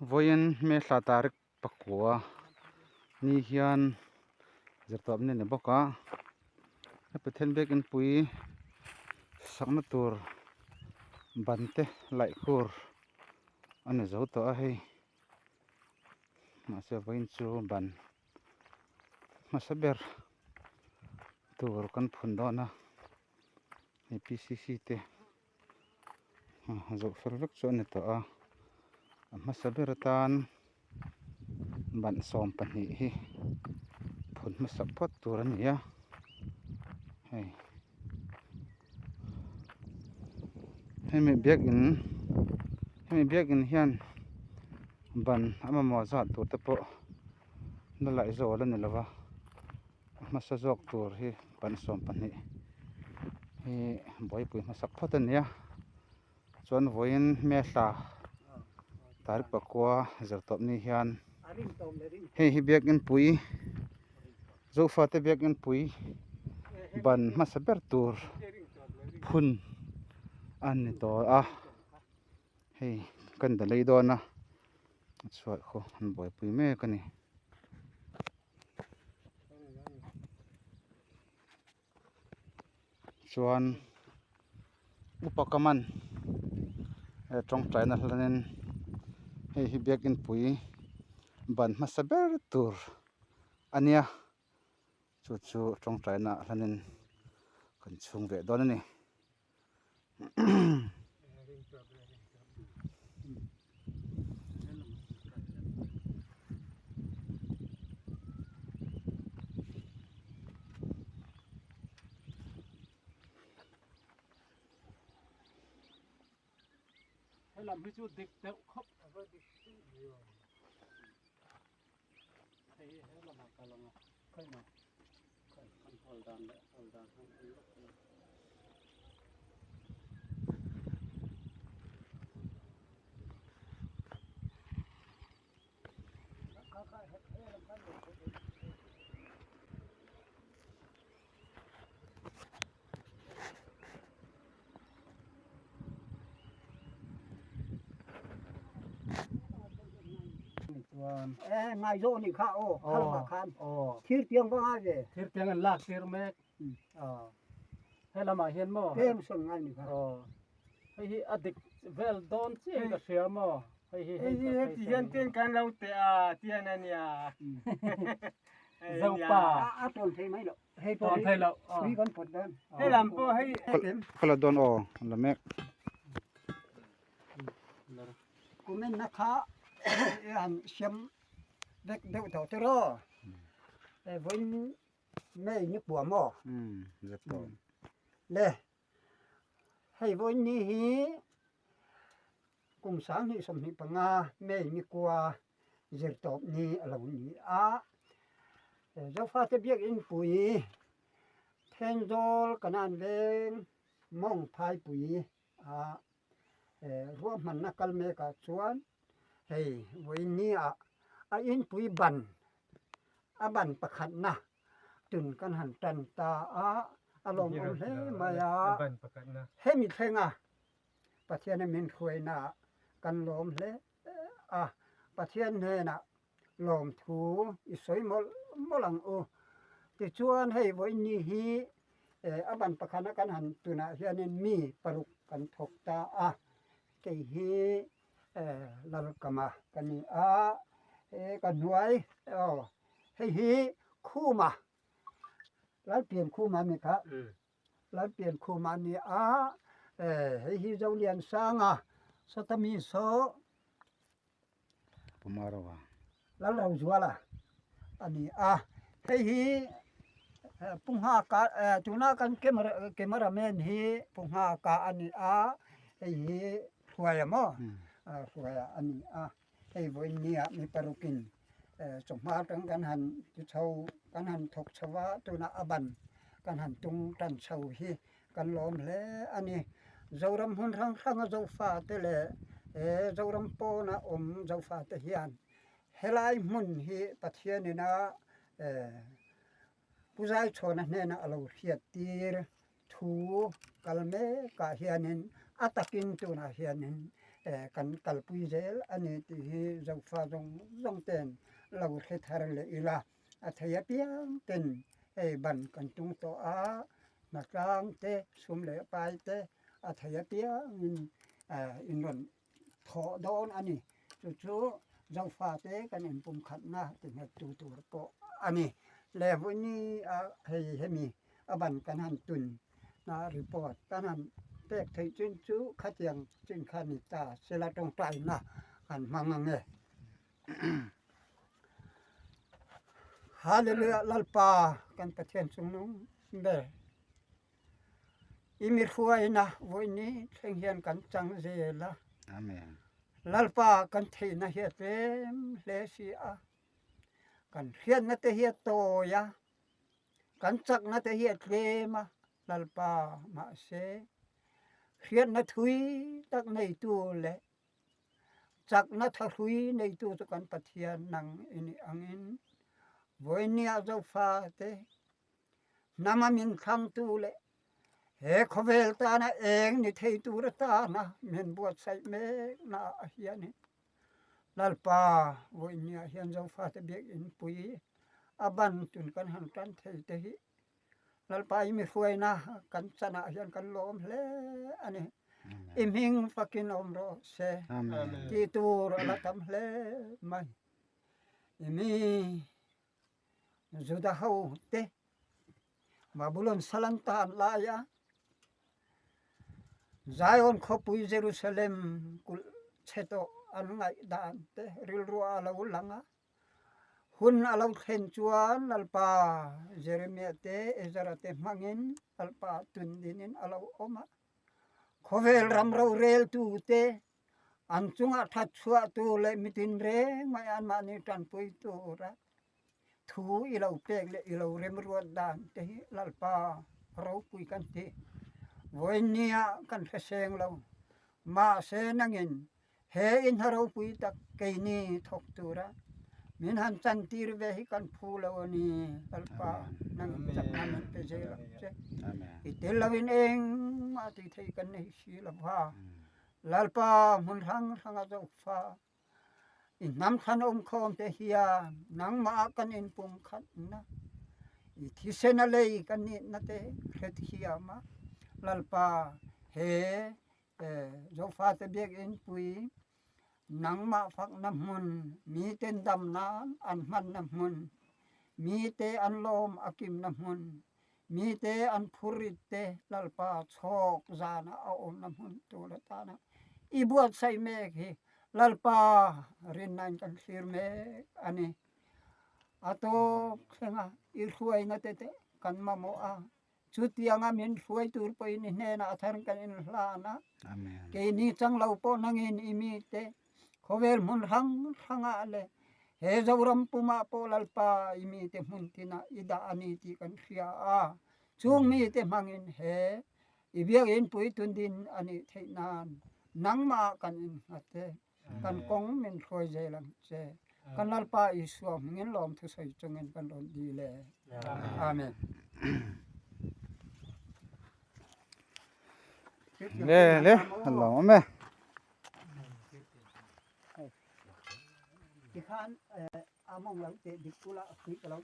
voin me thla tarik pakua ni hian zertop ne boka pathen bek in pui sakna tur bante lai khur ane zo to a hei ma se voin chu ban ma saber tur kan phun do na ni PCC te zo fervek chu ne to a ma saber tan ban som pani hi phun ma sapot tur an ya hei hemi biak in hian ban ama mo za tur te po na lai zo la ni lawa ma sa jok tur hi ban som pani hi boi pui ma sapot an ya chuan voin me thla tar pakua zertop ni hian hi biak in pui zo fa te biak in pui ban ma saber tur phun an ni to a hei kan da lei do na chuat kho an boi pui me kani chuan upakaman trong trai na hlanen hi biak in pui ban ma saber tur ania chu trong trai na hlanen kan chung ve don ani làm cái chút địch đậu khóc với địch nhiều thấy hết là mặt là khơi mà khơi con hồi đàn không ngay rô này khá ô khá là khan thiết tiếng có ai về thiết tiếng ăn lạc tiếng mẹ hay là mà hiền mò thêm sừng ngay này khá hay adik vel don chi cái xia mò hay hiền tiếng can lâu te tiền anh ya dâu pa tuần thấy mấy lộ hay toàn thấy lộ đi con phật đơn hay làm po hay kala don o la mek của mình nó khá ăn xem đek đậu tàu tơ ro với mấy nhức bùa mò zertop lê hay với ni hi cùng sáng ni som ni panga mấy nhức qua zertop ni alo ni a do fa te biak in pui then dol kanan ven mong phai pui a ro man na kal me ka chuan hei voi ni a in pui ban a ban pakhat na tun kan han tan ta a lom om hle ma ya ban pakat na he mi thenga pathian min khuai na kan lom hle pathian he na lom thu i soi molang o ti chuan hei voi ni hi a ban pakhat na kan han tuna hianin mi paruk kan thok ta ke hi lal kama kani kan nuai hei hi khuma lal pian khuma mi kha lal pian khuma ni hei hi zo lian sanga satami so pumarawa lal rau zuala ani hei hi pungha ka tuna kan cameraman hi pungha ka ani hei hi huaya mo huaya ani hei voi ni mi parukin chongma tang kan han chu chau kan han thok chawa tuna aban kan han tung tan chau hi kan lom hle ani zoram hun rang zo fa te le zoram po na zo fa te hian helai mun hi pathian ni na puzai chona ne na alo hiat tir thu kalme ka hianin atakin tuna hianin kan kalpui zel ani ti hi zau fa zong ten lau the thar le ila athaya piang ten ban kan tung to a na tang te sum le pai te athaya piang in ron tho don ani chu zau fa te kan in pum khat na ti na tu po ani le vuni hemi aban kan han tun na report kan hanเปกไทจินจูขัดยังจินคานิตาเสลาตรงไตนะหันมังเงฮาเลลูยาลัลปากันประเทศสุงนุงเบอิมิรฟวยนะวันนี้เทงเฮียนกันจังเซละอาเมนลัลปากันเทนะเฮียเต็มเลซีอากันเฮียนนะเตเฮียโตยะกันจักนะเตเฮียเทมาลัลปามาเซkhiết nó thui tắc này tu lệ chắc nó thui này tu cho con bát thiên năng in angin với nia dâu pha thế nama min khang tu lệ he khovel ta na eng ni thei tu ra ta na men buat sai me na hian ni lalpa với nia hian dâu pha te biak in pui aban tun kan han kan thei te hi lalpa mi fuai na kan sana hian kan lom hle ani imhing fakin omro se ti tur ala tam hle mai imi juda hau te babulon salantan la ya zion khopui jerusalem kul cheto angai dan te rilru ala ulanga hun alau khen chuan alpa jeremia te ezra te mangin alpa tundinin alau oma khovel ramro rel tu te anchunga thatchua tu le mitin re mai an mani tan pui tu ra thu ilau pek le ilau remruat dan te lalpa ro pui kan te voinia kan pheseng lo ma se nangin he in haro pui tak keini thok tu ra min han chan tir ve hi kan phulo ni alpa nang chakman pe je la che amen itel lawin eng ma ti thei kan nei si la pha lalpa mun hang zo pha in nam khan khom te hiya nang ma kan in pum khat na i thi sena lei kan ni na te khet hiya ma lalpa he zo pha te bek in pui nang ma phak na mun mi ten dam na an man na mun mi te an lom akim na mun mi te an phurit te lalpa chok zana a om na mun to la ta na i buat sai me hi lalpa rin nan kan sir me ani ato khenga i huai na te kan ma mo a chutianga min huai tur poi ni ne na thar kan in hla na amen ke ni chang lau po nangin imi te khovel mun hanga le he zawram puma po lalpa imi te mun tina ida ani ti kan khia a chung mi te mangin he ibiak in pui tundin ani theinan nangma kan in ate kan kong min khoi je lang che kan lalpa iswa ngin lom thu sai chungin kan lom di le amen le hello meที่ข้านamong เราเตะดิกุละฟิกเรา